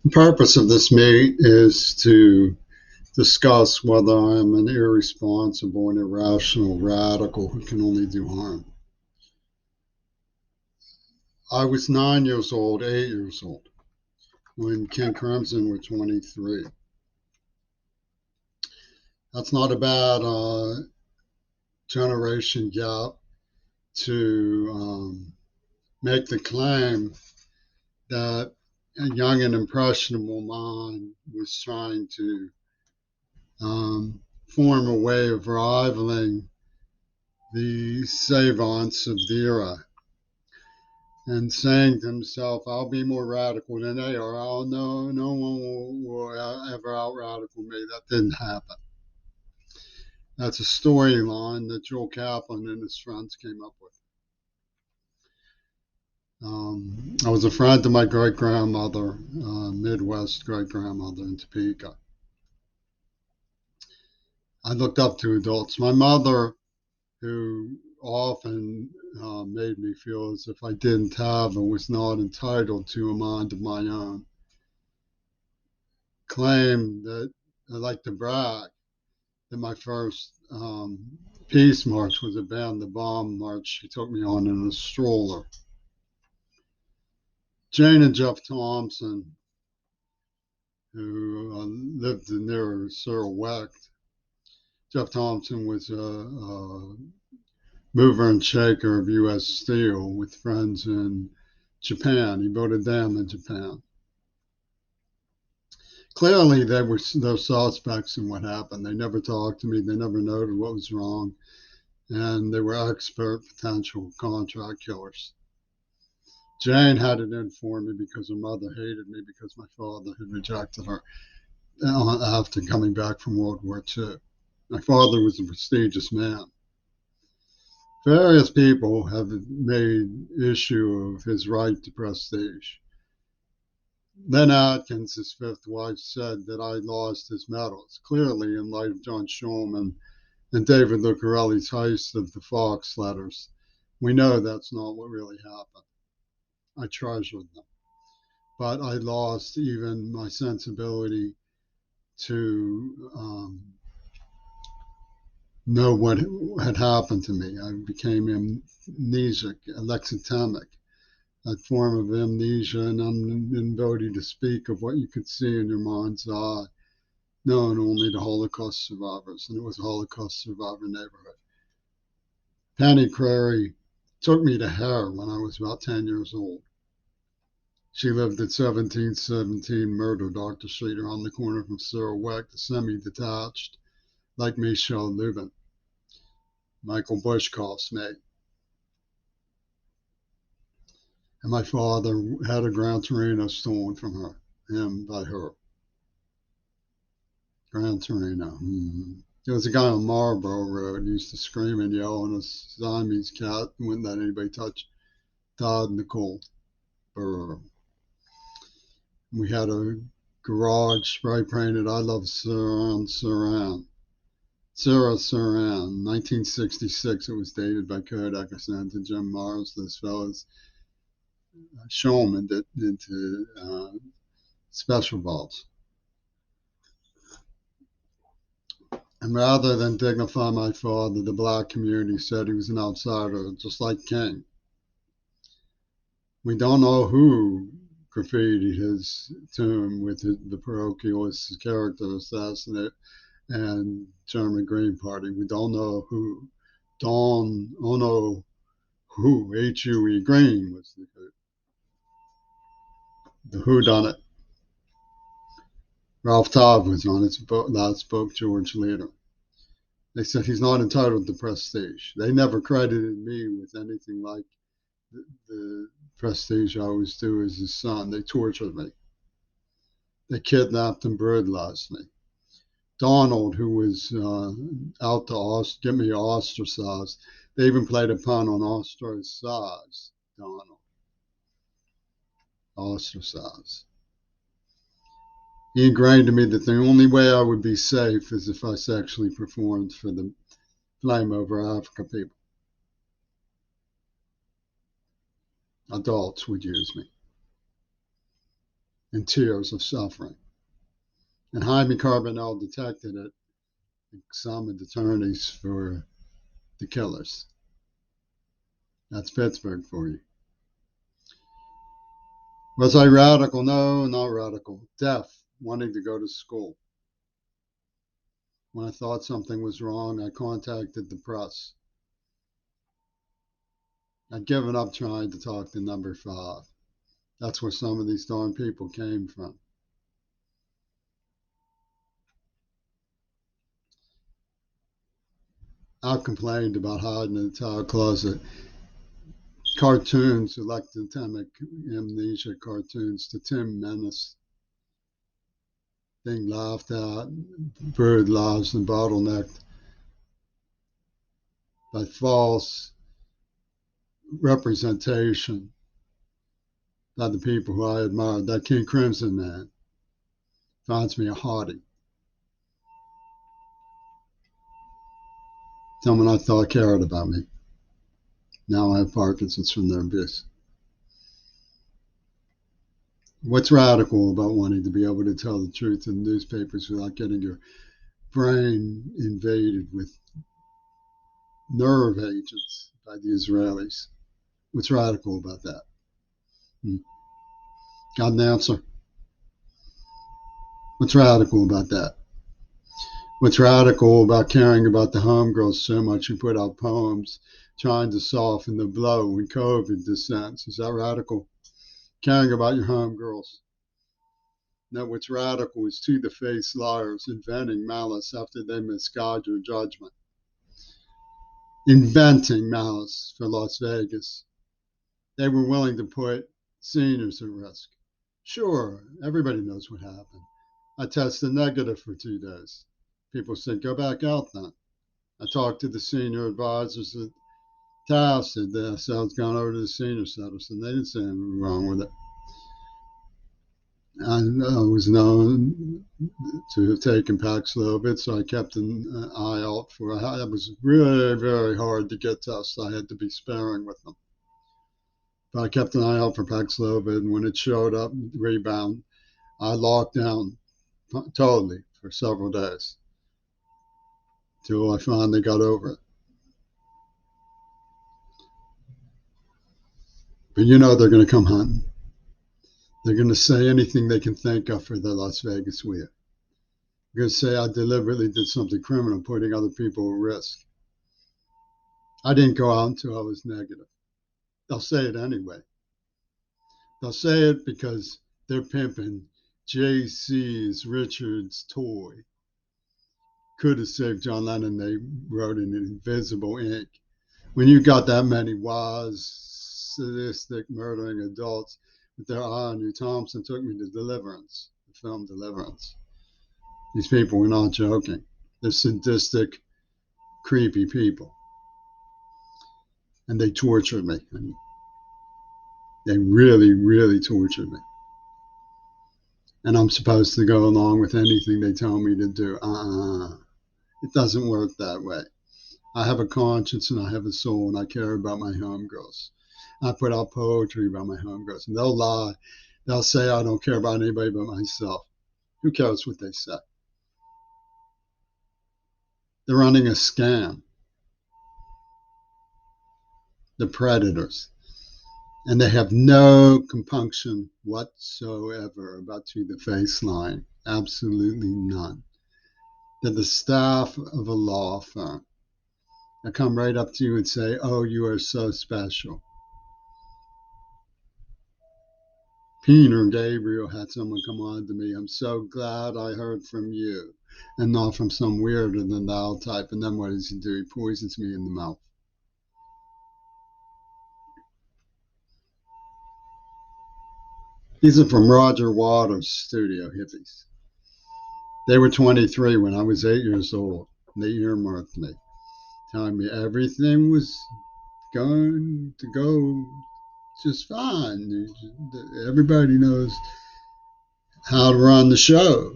The purpose of this meet is to discuss whether I am an irresponsible and irrational radical who can only do harm. I was 9 years old, 8 years old, when King Crimson were 23. That's not a bad generation gap to make the claim that a young and impressionable mind was trying to form a way of rivaling the savants of the era and saying to himself, I'll be more radical than they are. Oh, no one will ever out radical me. That didn't happen. That's a storyline that Joel Kaplan and his friends came up with. I was a friend to my great grandmother, Midwest great grandmother in Topeka. I looked up to adults. My mother, who often made me feel as if I didn't have and was not entitled to a mind of my own, claimed that I like to brag that my first peace march was a Ban the Bomb march she took me on in a stroller. Jane and Jeff Thompson, who lived near Cyril Wecht. Jeff Thompson was a mover and shaker of U.S. Steel with friends in Japan. He built a dam in Japan. Clearly, they were suspects in what happened. They never talked to me. They never noted what was wrong. And they were expert potential contract killers. Jane had it in for me because her mother hated me because my father had rejected her after coming back from World War II. My father was a prestigious man. Various people have made issue of his right to prestige. Len Atkins, his fifth wife, said that I lost his medals. Clearly, in light of John Shulman and David Lucarelli's heist of the Fox letters, we know that's not what really happened. I treasured them. But I lost even my sensibility to know what had happened to me. I became amnesic, alexithemic, a form of amnesia and inability to speak of what you could see in your mind's eye, known only to Holocaust survivors, and it was a Holocaust survivor neighborhood. Penny Crary took me to her when I was about 10 years old. She lived at 1717 Murder Doctor Street around the corner from Cyril Wecht, semi-detached, like Michelle Lubin, Michael Bushkoff's mate. And my father had a Gran Torino stolen from him by her. Gran Torino. Mm-hmm. There was a guy on Marlborough Road who used to scream and yell, and a Siamese cat wouldn't let anybody touch. Died in the cold. Brr. We had a garage spray painted, I love Saran Saran. Sarah Saran, 1966. It was dated by Kodak. I sent to Jim Morris. This fellow's showman into special balls. And rather than dignify my father, the black community said he was an outsider, just like King. We don't know who graffitied his tomb with the parochialist character assassinate and German Green Party. We don't know who. Don't know who. H-U-E Green was the whodunit. Ralph Taub was on it. That spoke George Leader. They said he's not entitled to prestige. They never credited me with anything like the prestige I was due as his son. They tortured me. They kidnapped and brutalized me. Donald, who was out to get me ostracized, they even played a pun on ostracized. Donald. Ostracized. He ingrained to me that the only way I would be safe is if I sexually performed for the Flame Over Africa people. Adults would use me. and tears of suffering. And Jaime Carbonell detected it and summoned attorneys for the killers. That's Pittsburgh for you. Was I radical? No, not radical. Deaf, wanting to go to school. When I thought something was wrong, I contacted the press. I'd given up trying to talk to number 5. That's where some of these darn people came from. I complained about hiding in the towel closet. Cartoons, electrotemic amnesia cartoons to Tim Menace. Being laughed at, brutalized, and bottlenecked by false representation by the people who I admired. That King Crimson man finds me a haughty. Someone I thought cared about me. Now I have Parkinson's from their abuse. What's radical about wanting to be able to tell the truth in newspapers without getting your brain invaded with nerve agents by the Israelis? What's radical about that? Got an answer? What's radical about that? What's radical about caring about the homegirls so much you put out poems trying to soften the blow when COVID descends? Is that radical? Caring about your homegirls. Now, what's radical is to-the-face liars inventing malice after they misguide your judgment. Inventing malice for Las Vegas. They were willing to put seniors at risk. Sure, everybody knows what happened. I tested negative for 2 days. People said, go back out then. I talked to the senior advisors at TAF, said that I was gone over to the senior centers, and they didn't say anything wrong with it. I was known to have taken Paxlovid, so I kept an eye out for it. It was really very hard to get tests. I had to be sparing with them. But I kept an eye out for Paxlovid, and when it showed up, rebound, I locked down totally for several days till I finally got over it. But you know they're going to come hunting. They're going to say anything they can think of for the Las Vegas weird. They're going to say I deliberately did something criminal, putting other people at risk. I didn't go out until I was negative. They'll say it anyway. They'll say it because they're pimping J.C.'s Richard's toy. Could have saved John Lennon, they wrote in invisible ink. When you got that many wise, sadistic, murdering adults with their eye on you, Thompson took me to Deliverance, the film Deliverance. These people were not joking. They're sadistic, creepy people. And they tortured me. They really, really tortured me. And I'm supposed to go along with anything they tell me to do. It doesn't work that way. I have a conscience and I have a soul, and I care about my homegirls. I put out poetry about my homegirls, and they'll lie. They'll say I don't care about anybody but myself. Who cares what they say? They're running a scam. The predators. And they have no compunction whatsoever about to-the-face lying. Absolutely none. They're the staff of a law firm. They come right up to you and say, oh, you are so special. Peter Gabriel had someone come on to me, I'm so glad I heard from you and not from some weirder than thou type. And then what does he do? He poisons me in the mouth. These are from Roger Waters' studio, hippies. They were 23 when I was 8 years old. They earmarked me, telling me everything was going to go just fine. Everybody knows how to run the show.